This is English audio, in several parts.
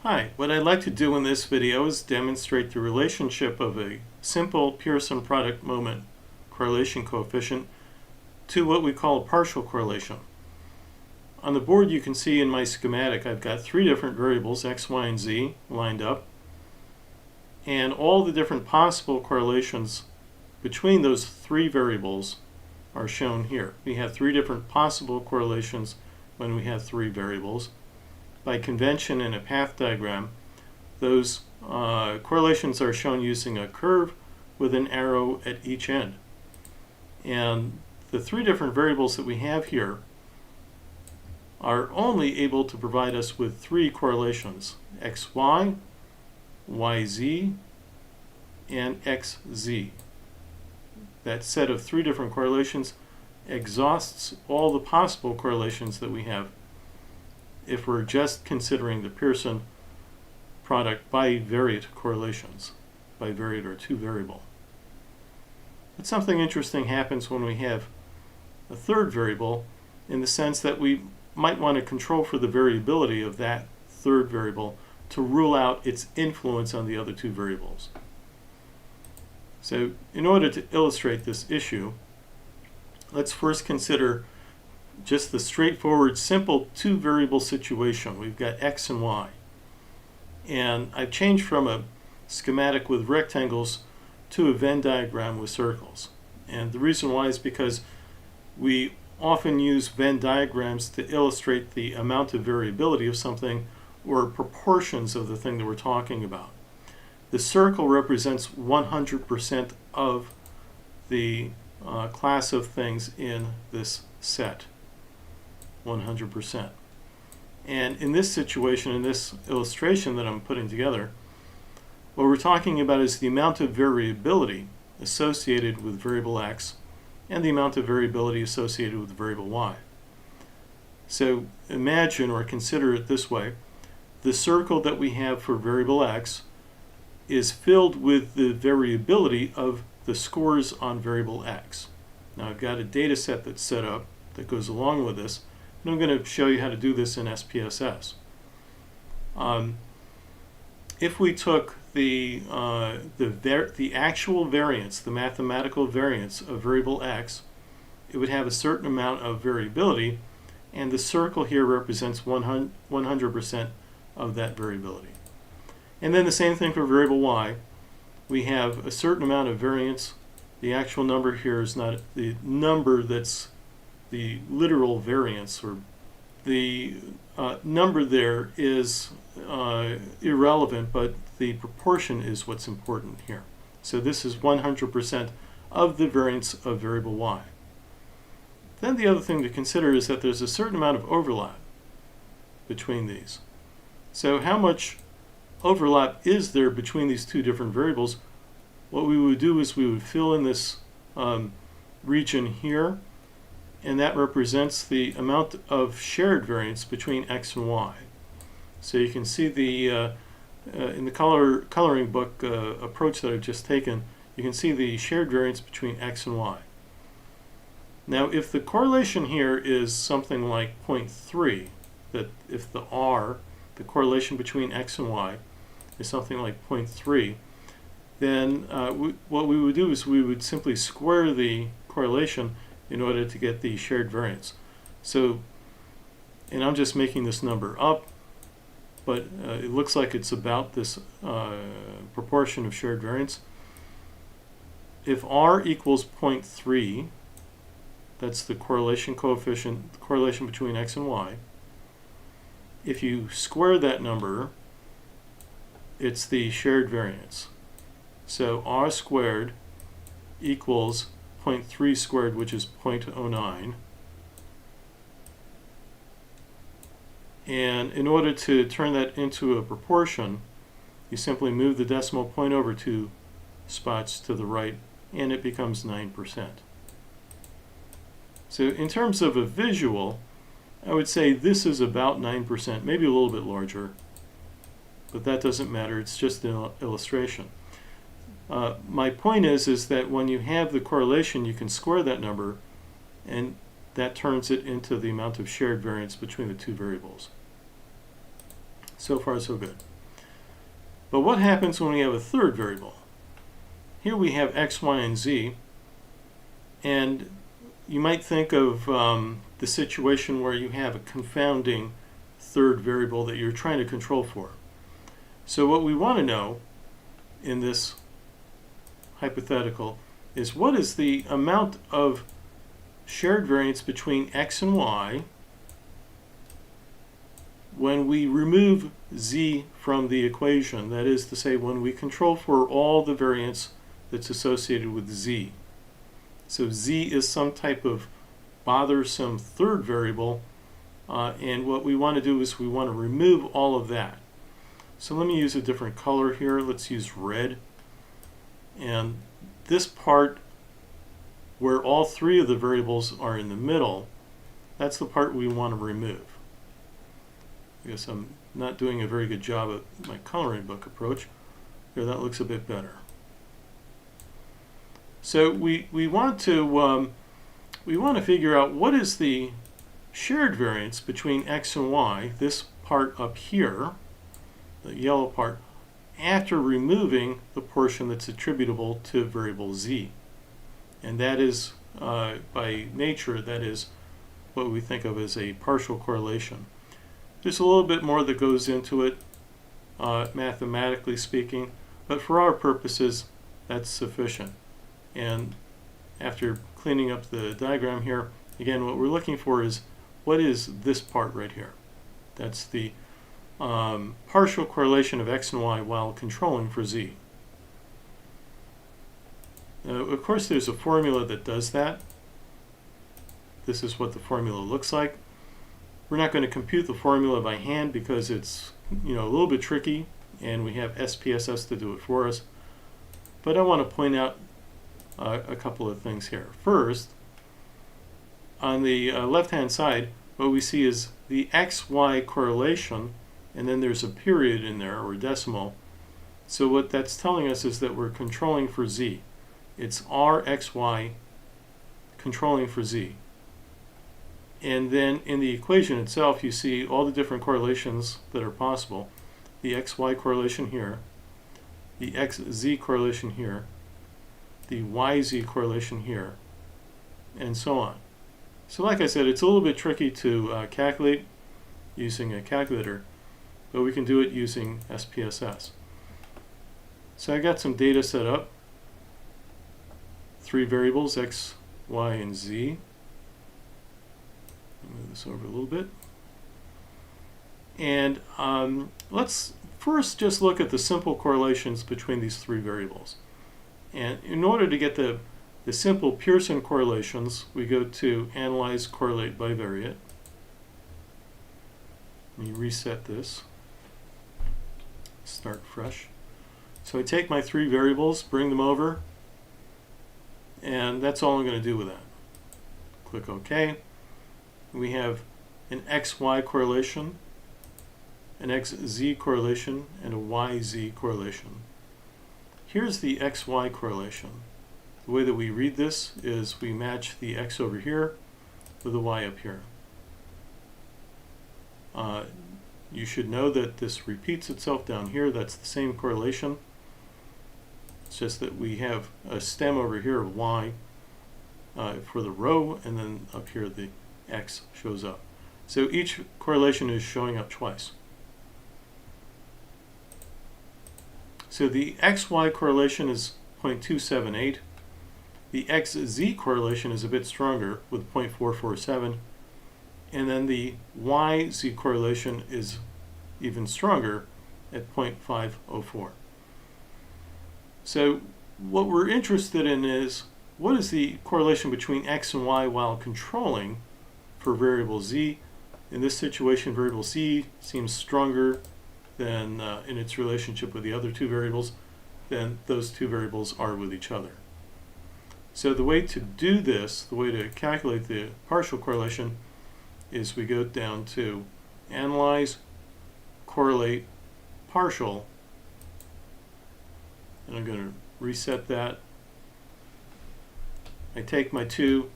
Hi, what I'd like to do in this video is demonstrate the relationship of a simple Pearson product moment correlation coefficient to what we call a partial correlation. On the board you can see in my schematic I've got three different variables, x, y, and z, lined up, and all the different possible correlations between those three variables are shown here. We have three different possible correlations when we have three variables. By convention in a path diagram, those correlations are shown using a curve with an arrow at each end. And the three different variables that we have here are only able to provide us with three correlations: xy, yz, and xz. That set of three different correlations exhausts all the possible correlations that we have if we're just considering the Pearson product bivariate correlations, bivariate or two-variable. But something interesting happens when we have a third variable, in the sense that we might want to control for the variability of that third variable to rule out its influence on the other two variables. So in order to illustrate this issue, let's first consider just the straightforward, simple two-variable situation. We've got x and y. And I've changed from a schematic with rectangles to a Venn diagram with circles. And the reason why is because we often use Venn diagrams to illustrate the amount of variability of something or proportions of the thing that we're talking about. The circle represents 100% of the class of things in this set. 100%. And in this situation, in this illustration that I'm putting together, what we're talking about is the amount of variability associated with variable x and the amount of variability associated with variable y. So imagine or consider it this way: the circle that we have for variable x is filled with the variability of the scores on variable x. Now I've got a data set that's set up that goes along with this, and I'm going to show you how to do this in SPSS. If we took the actual variance, the mathematical variance of variable x, it would have a certain amount of variability, and the circle here represents 100% of that variability. And then the same thing for variable y. We have a certain amount of variance. The actual number here is not the number that's the literal variance, or the number there is irrelevant, but the proportion is what's important here. So this is 100% of the variance of variable y. Then the other thing to consider is that there's a certain amount of overlap between these. So how much overlap is there between these two different variables? What we would do is we would fill in this region here, and that represents the amount of shared variance between x and y. So you can see the in the coloring book approach that I've just taken, you can see the shared variance between x and y. Now if the correlation here is something like 0.3, that if the r, the correlation between x and y, is something like 0.3, then what we would do is we would simply square the correlation in order to get the shared variance. So, and I'm just making this number up, but it looks like it's about this proportion of shared variance. If r equals 0.3, that's the correlation coefficient, the correlation between x and y. If you square that number, it's the shared variance. So r squared equals 0.3 squared, which is 0.09. And in order to turn that into a proportion, you simply move the decimal point over 2 spots to the right, and it becomes 9%. So in terms of a visual, I would say this is about 9%, maybe a little bit larger, but that doesn't matter, it's just an illustration. My point is that when you have the correlation, you can square that number, and that turns it into the amount of shared variance between the two variables. So far, so good. But what happens when we have a third variable? Here we have x, y, and z, and you might think of the situation where you have a confounding third variable that you're trying to control for. So what we want to know in this hypothetical is what is the amount of shared variance between x and y when we remove z from the equation. That is to say, when we control for all the variance that's associated with z. So z is some type of bothersome third variable, and what we want to do is we want to remove all of that. So let me use a different color here. Let's use red. And this part where all three of the variables are in the middle, that's the part we want to remove. I guess I'm not doing a very good job at my coloring book approach. Here, that looks a bit better. So we want to figure out what is the shared variance between x and y, this part up here, the yellow part, after removing the portion that's attributable to variable z. And that is, by nature, that is what we think of as a partial correlation. There's a little bit more that goes into it, mathematically speaking, but for our purposes, that's sufficient. And after cleaning up the diagram here, again, what we're looking for is what is this part right here. That's the partial correlation of x and y while controlling for z. Of course, there's a formula that does that. This is what the formula looks like. We're not going to compute the formula by hand because it's a little bit tricky, and we have SPSS to do it for us. But I want to point out a couple of things here. First, on the left-hand side, what we see is the x-y correlation, and then there's a period in there, or a decimal. So what that's telling us is that we're controlling for z. It's r, x, y controlling for z. And then in the equation itself, you see all the different correlations that are possible. The x-y correlation here, the x-z correlation here, the y-z correlation here, and so on. So like I said, it's a little bit tricky to calculate using a calculator, but we can do it using SPSS. So I got some data set up. 3 variables, x, y, and z. Move this over a little bit. And let's first just look at the simple correlations between these 3 variables. And in order to get the simple Pearson correlations, we go to Analyze, Correlate, Bivariate. Let me reset this. Start fresh. So I take my 3 variables, bring them over, and that's all I'm going to do with that. Click OK. We have an XY correlation, an XZ correlation, and a YZ correlation. Here's the XY correlation. The way that we read this is we match the X over here with the Y up here. You should know that this repeats itself down here. That's the same correlation. It's just that we have a stem over here of Y for the row, and then up here the X shows up. So each correlation is showing up twice. So the XY correlation is 0.278. The XZ correlation is a bit stronger with 0.447. And then the YZ correlation is even stronger at 0.504. So what we're interested in is what is the correlation between X and Y while controlling for variable Z. In this situation, variable Z seems stronger than in its relationship with the other 2 variables than those 2 variables are with each other. So the way to do this, the way to calculate the partial correlation, is we go down to Analyze, Correlate, Partial, and I'm going to reset that. I take my 2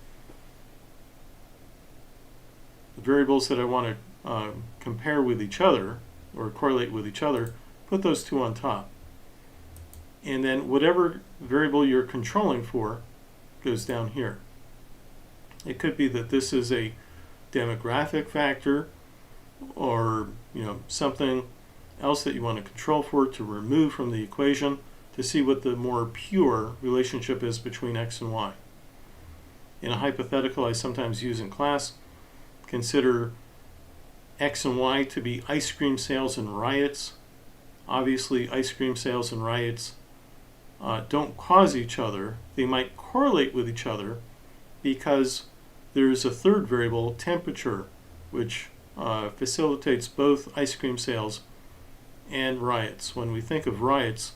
variables that I want to compare with each other, or correlate with each other, put those two on top. And then whatever variable you're controlling for goes down here. It could be that this is a demographic factor, or something else that you want to control for to remove from the equation to see what the more pure relationship is between x and y. In a hypothetical I sometimes use in class, consider x and y to be ice cream sales and riots. Obviously, ice cream sales and riots don't cause each other. They might correlate with each other because there is a third variable, temperature, which facilitates both ice cream sales and riots. When we think of riots,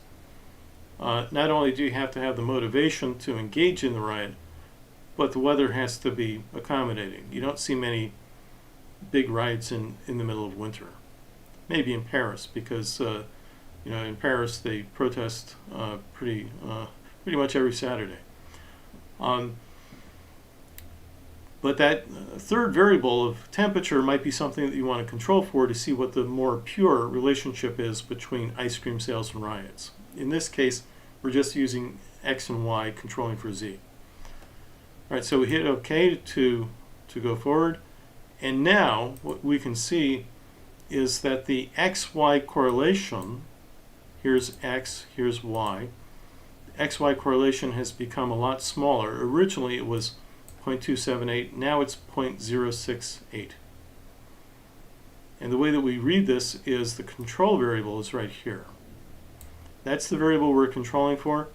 not only do you have to have the motivation to engage in the riot, but the weather has to be accommodating. You don't see many big riots in the middle of winter. Maybe in Paris, because in Paris they protest pretty much every Saturday. But that third variable of temperature might be something that you want to control for to see what the more pure relationship is between ice cream sales and riots. In this case, we're just using x and y controlling for z. All right, so we hit OK to go forward. And now what we can see is that the x-y correlation, here's x, here's y, the x-y correlation has become a lot smaller. Originally it was 0.278, now it's 0.068. And the way that we read this is the control variable is right here. That's the variable we're controlling for,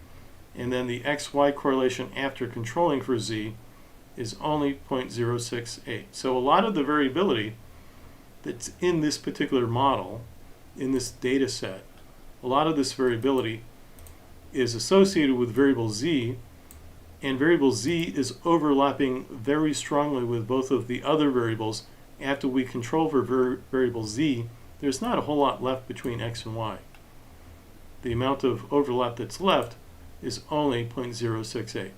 and then the xy correlation after controlling for z is only 0.068. So a lot of the variability that's in this particular model, in this data set, a lot of this variability is associated with variable z, and variable z is overlapping very strongly with both of the other variables. After we control for variable z, there's not a whole lot left between x and y. The amount of overlap that's left is only 0.068.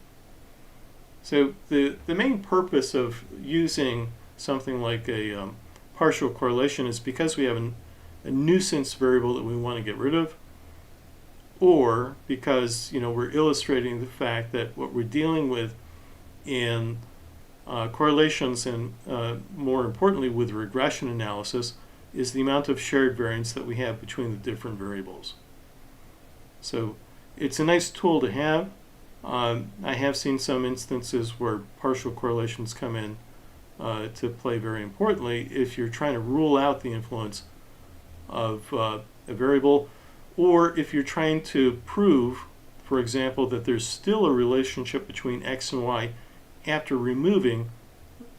So the main purpose of using something like a partial correlation is because we have a nuisance variable that we want to get rid of, or because we're illustrating the fact that what we're dealing with in correlations and more importantly with regression analysis is the amount of shared variance that we have between the different variables. So it's a nice tool to have. I have seen some instances where partial correlations come in to play very importantly if you're trying to rule out the influence of a variable, or if you're trying to prove, for example, that there's still a relationship between x and y after removing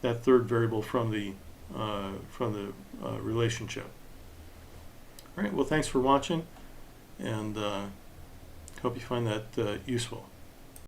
that third variable from the relationship. All right, well, thanks for watching, and hope you find that useful.